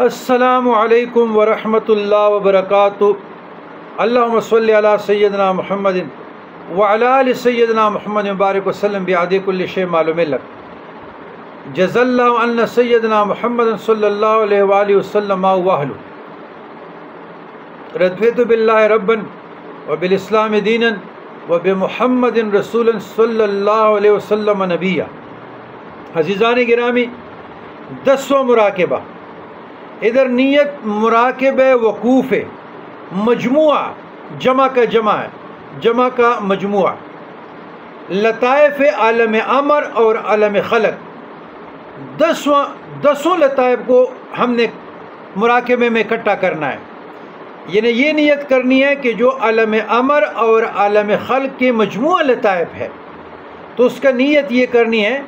السلام علیکم ورحمۃ اللہ وبرکاتہ۔ اللہم صلی علی سیدنا محمد وعلی آل سیدنا محمد مبارک وسلم بعدد کل شیء معلوم لک۔ جزا اللہ عنا سیدنا محمد صلی اللہ علیہ وآلہ وسلم واہلو۔ رضیت باللہ ربا وبالاسلام دینا وبمحمد رسولا صلی اللہ علیہ وسلم نبیا۔ عزیزان گرامی، 10واں مراقبہ۔ ادھر نیت مراقبہ وقوف ہے، مجموعہ جمع کا جمع ہے، جمع کا مجموعہ۔ لطائف عالم امر اور عالم خلق، 10 لطائف کو ہم نے مراقبے میں اکٹھا کرنا ہے۔ یعنی یہ نیت کرنی ہے کہ جو عالم امر اور عالم خلق کے مجموعہ لطائف ہے، تو اس کا نیت یہ کرنی ہے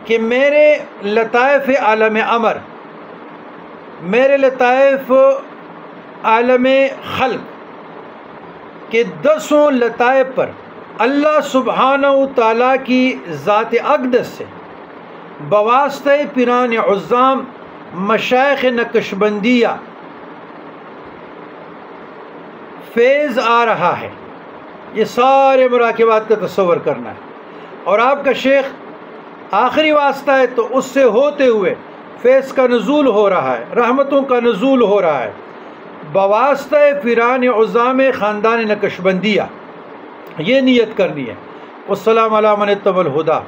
کہ میرے لطائف عالم امر، میرے لطائف عالم خلق کے 10 لطائف پر اللہ سبحانہ و تعالیٰ کی ذات اقدس سے بواسطہ پیران عظام مشائخ نقشبندیہ فیض آ رہا ہے۔ یہ سارے مراقبات کا تصور کرنا ہے، اور آپ کا شیخ آخری واسطہ ہے، تو اس سے ہوتے ہوئے فیض کا نزول ہو رہا ہے، رحمتوں کا نزول ہو رہا ہے بواسطہ پیران عظام خاندان نقشبندیہ۔ یہ نیت کرنی ہے۔ والسلام علی من اتبع الہدی۔